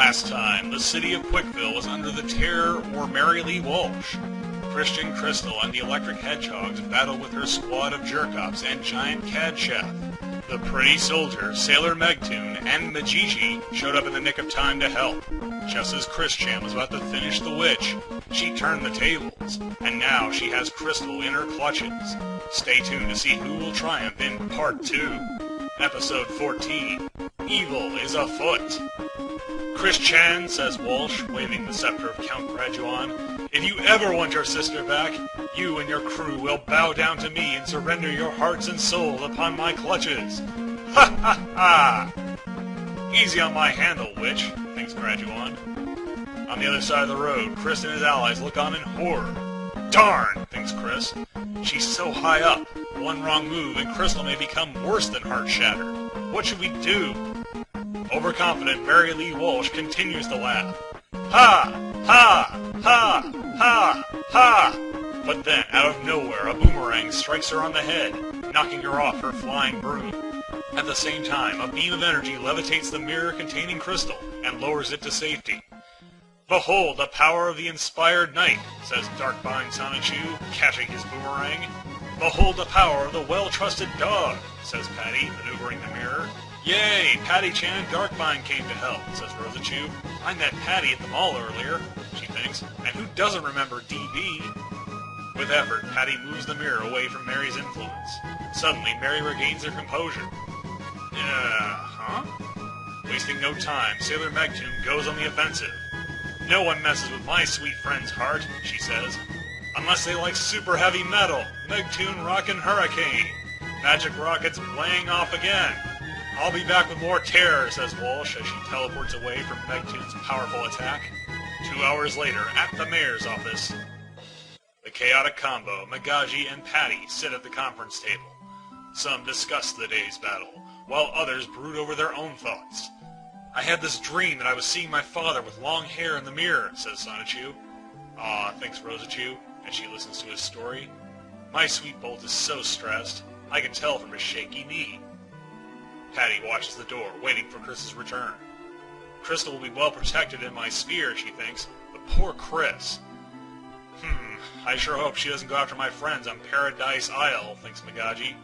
Last time, the city of Quickville was under the terror or Mary Lee Walsh. Christian Crystal and the Electric Hedgehogs battled with her squad of jerk-offs and giant Cad Chef. The pretty soldier, Sailor Megtoon, and Majiji showed up in the nick of time to help. Just as Christian was about to finish the witch, she turned the tables, and now she has Crystal in her clutches. Stay tuned to see who will triumph in Part 2. Episode 14, Evil is Afoot. Christian, says Walsh, waving the scepter of Count Graduan, if you ever want your sister back, you and your crew will bow down to me and surrender your hearts and souls upon my clutches. Ha ha ha! Easy on my handle, witch, thinks Graduan. On the other side of the road, Chris and his allies look on in horror. Darn, thinks Chris. She's so high up. One wrong move and Crystal may become worse than heart-shattered. What should we do? Overconfident Mary Lee Walsh continues to laugh. Ha! Ha! Ha! Ha! Ha! But then, out of nowhere, a boomerang strikes her on the head, knocking her off her flying broom. At the same time, a beam of energy levitates the mirror containing Crystal and lowers it to safety. Behold the power of the inspired knight, says Darkbind Sonichu, catching his boomerang. Behold the power of the well-trusted dog, says Patty, maneuvering the mirror. Yay! Patty-chan and Darkbind came to help, says Rosachu. I met Patty at the mall earlier, she thinks, and who doesn't remember DB? With effort, Patty moves the mirror away from Mary's influence. Suddenly, Mary regains her composure. Wasting no time, Sailor Megtoon goes on the offensive. No one messes with my sweet friend's heart, she says. Unless they like super heavy metal. Megtoon rockin' Hurricane. Magic rockets playing off again. I'll be back with more terror, says Walsh as she teleports away from Megtoon's powerful attack. 2 hours later, at the mayor's office, the chaotic combo, Magaji and Patty, sit at the conference table. Some discuss the day's battle, while others brood over their own thoughts. I had this dream that I was seeing my father with long hair in the mirror, says Sonichu. Ah, thinks Rosachu, as she listens to his story. My sweet Bolt is so stressed, I can tell from his shaky knee. Patty watches the door, waiting for Chris's return. Crystal will be well protected in my sphere, she thinks, but poor Chris. I sure hope she doesn't go after my friends on Paradise Isle, thinks Magaji.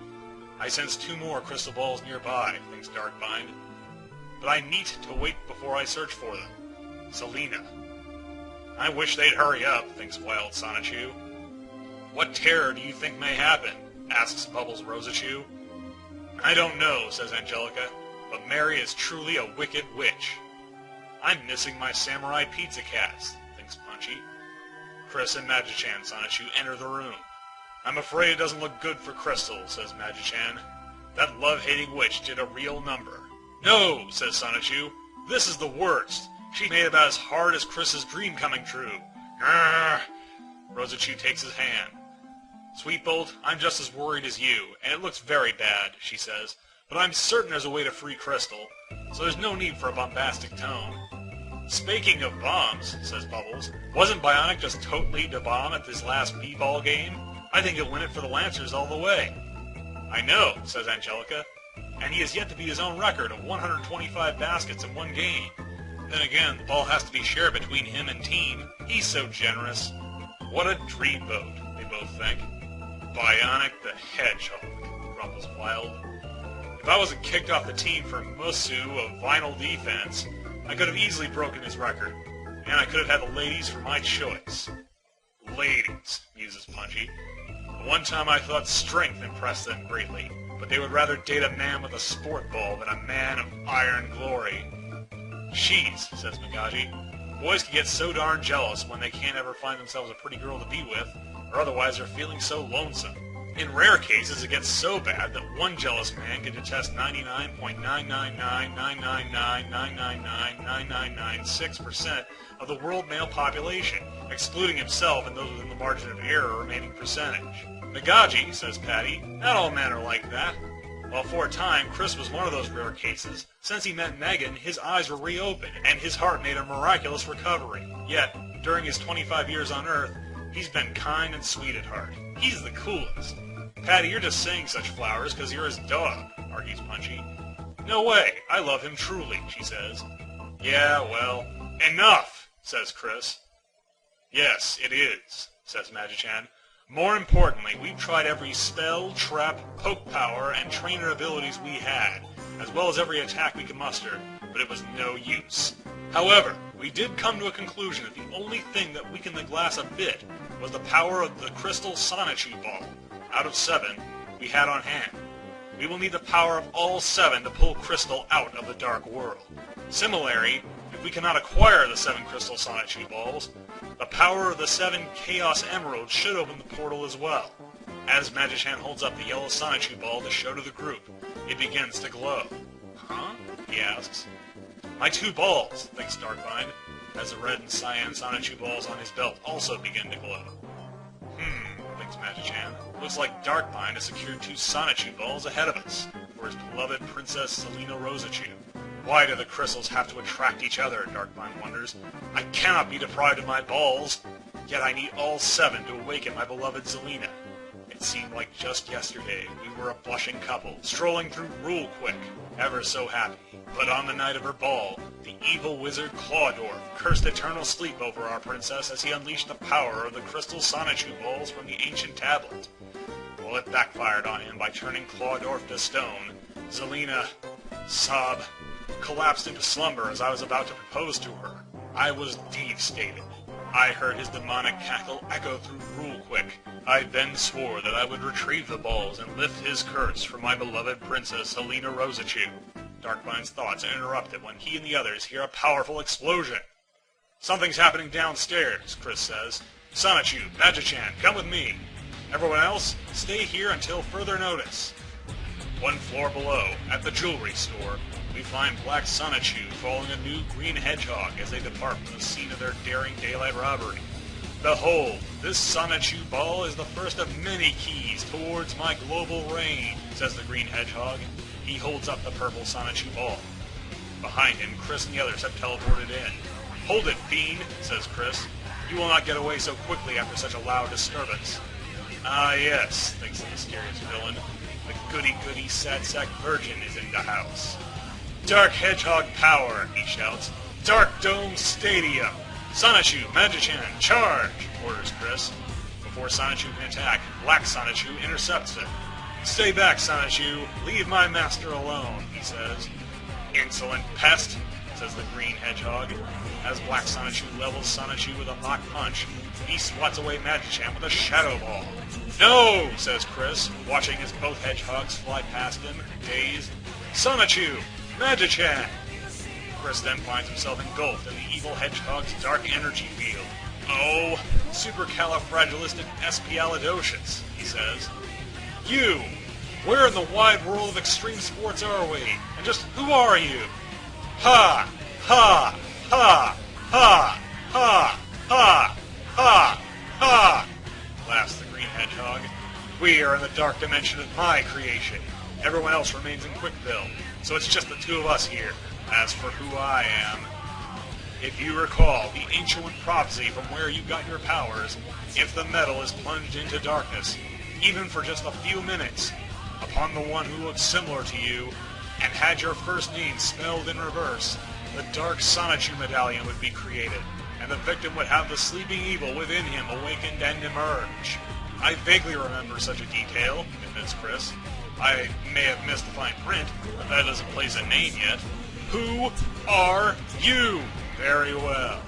I sense 2 more crystal balls nearby, thinks Darkbind. But I need to wait before I search for them. Selena. I wish they'd hurry up, thinks Wild Sonichu. What terror do you think may happen? Asks Bubbles Rosachu. I don't know, says Angelica, but Mary is truly a wicked witch. I'm missing my samurai pizza cast, thinks Punchy. Chris and Magichan Sonichu enter the room. I'm afraid it doesn't look good for Crystal, says Magichan. That love-hating witch did a real number. No, says Sonichu. This is the worst. She made about as hard as Chris's dream coming true. Grrr. Rosachu takes his hand. Sweet Bolt, I'm just as worried as you, and it looks very bad, she says. But I'm certain there's a way to free Crystal, so there's no need for a bombastic tone. Speaking of bombs, says Bubbles, wasn't Bionic just totally da bomb at this last b-ball game? I think he'll win it for the Lancers all the way. I know, says Angelica, and he has yet to beat his own record of 125 baskets in one game. Then again, the ball has to be shared between him and team. He's so generous. What a dreamboat, they both think. Bionic the Hedgehog, grumbles Wild. If I wasn't kicked off the team for Musu of Vinyl Defense, I could have easily broken his record, and I could have had the ladies for my choice. Ladies, muses Punchy. One time I thought strength impressed them greatly, but they would rather date a man with a sport ball than a man of iron glory. Sheets, says Magaji. Boys can get so darn jealous when they can't ever find themselves a pretty girl to be with, or otherwise they're feeling so lonesome. In rare cases, it gets so bad that one jealous man can detest 99.9999999999996% of the world male population, excluding himself and those within the margin of error remaining percentage. Magaji, says Patty, not all men are like that. While for a time Chris was one of those rare cases, since he met Megan, his eyes were reopened, and his heart made a miraculous recovery. Yet, during his 25 years on Earth, he's been kind and sweet at heart. He's the coolest. Patty, you're just saying such flowers because you're his dog, argues Punchy. No way, I love him truly, she says. Yeah, well, enough, says Chris. Yes, it is, says Magichan. More importantly, we've tried every spell, trap, poke power, and trainer abilities we had, as well as every attack we could muster, but it was no use. However, we did come to a conclusion that the only thing that weakened the glass a bit was the power of the crystal Sonichu ball. Out of 7, we had on hand. We will need the power of all 7 to pull Crystal out of the Dark World. Similarly, if we cannot acquire the 7 crystal Sonichu balls, the power of the 7 Chaos Emeralds should open the portal as well. As Magichan holds up the yellow Sonichu ball to show to the group, it begins to glow. Huh? He asks. My 2 balls, thinks Darkbind, as the red and cyan Sonichu balls on his belt also begin to glow. Thinks Magichan. Looks like Darkbind has secured 2 Sonichu balls ahead of us, for his beloved Princess Zelina Rosachu. Why do the crystals have to attract each other, Darkbind wonders. I cannot be deprived of my balls, yet I need all 7 to awaken my beloved Zelina. It seemed like just yesterday we were a blushing couple, strolling through Rule Quick, ever so happy. But on the night of her ball, the evil wizard Clawdorf cursed eternal sleep over our princess as he unleashed the power of the crystal Sonichu balls from the ancient tablet. Well, it backfired on him by turning Clawdorf to stone. Zelina, sob, collapsed into slumber as I was about to propose to her. I was devastated. I heard his demonic cackle echo through Rule Quick. I then swore that I would retrieve the balls and lift his curse for my beloved princess Zelina Rosachu. Darkbind's thoughts are interrupted when he and the others hear a powerful explosion. Something's happening downstairs, Chris says. Sonichu, Magichan, come with me. Everyone else, stay here until further notice. 1 floor below, at the jewelry store, we find Black Sonichu following a new green hedgehog as they depart from the scene of their daring daylight robbery. Behold, this Sonichu ball is the first of many keys towards my global reign, says the green hedgehog. He holds up the purple Sonichu ball. Behind him, Chris and the others have teleported in. Hold it, fiend, says Chris. You will not get away so quickly after such a loud disturbance. Ah yes, thinks the mysterious villain. The goody-goody sad-sack virgin is in the house. Dark Hedgehog power, he shouts. Dark Dome Stadium. Sonichu, Magichan, charge, orders Chris. Before Sonichu can attack, Black Sonichu intercepts him. Stay back, Sonichu. Leave my master alone, he says. Insolent pest, says the green hedgehog. As Black Sonichu levels Sonichu with a mock punch, he swats away Magichan with a shadow ball. No, says Chris, watching as both hedgehogs fly past him, dazed. Sonichu! Magichan! Chris then finds himself engulfed in the evil hedgehog's dark energy field. Oh, supercalifragilisticexpialidocious, he says. You! Where in the wide world of extreme sports are we? And just who are you? Ha! Ha! Ha! Ha! Ha! Ha! Ha! Ha! Laughs the green hedgehog. We are in the dark dimension of my creation. Everyone else remains in Quickville, so it's just the 2 of us here. As for who I am, if you recall the ancient prophecy from where you got your powers, if the metal is plunged into darkness, even for just a few minutes, upon the one who looked similar to you, and had your first name spelled in reverse, the Dark Sonichu medallion would be created, and the victim would have the sleeping evil within him awakened and emerge. I vaguely remember such a detail, admits Chris. I may have missed the fine print, but that doesn't place a name yet. Who are you? Very well.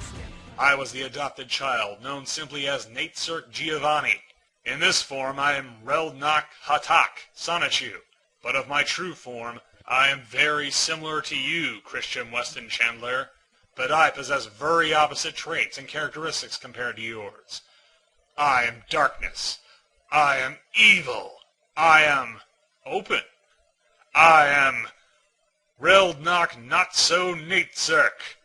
I was the adopted child, known simply as Natesirk Giovanni. In this form, I am Reldnak Hatak, Sonichu, but of my true form, I am very similar to you, Christian Weston Chandler, but I possess very opposite traits and characteristics compared to yours. I am darkness. I am evil. I am open. I am Reldnak Not So Natesirk.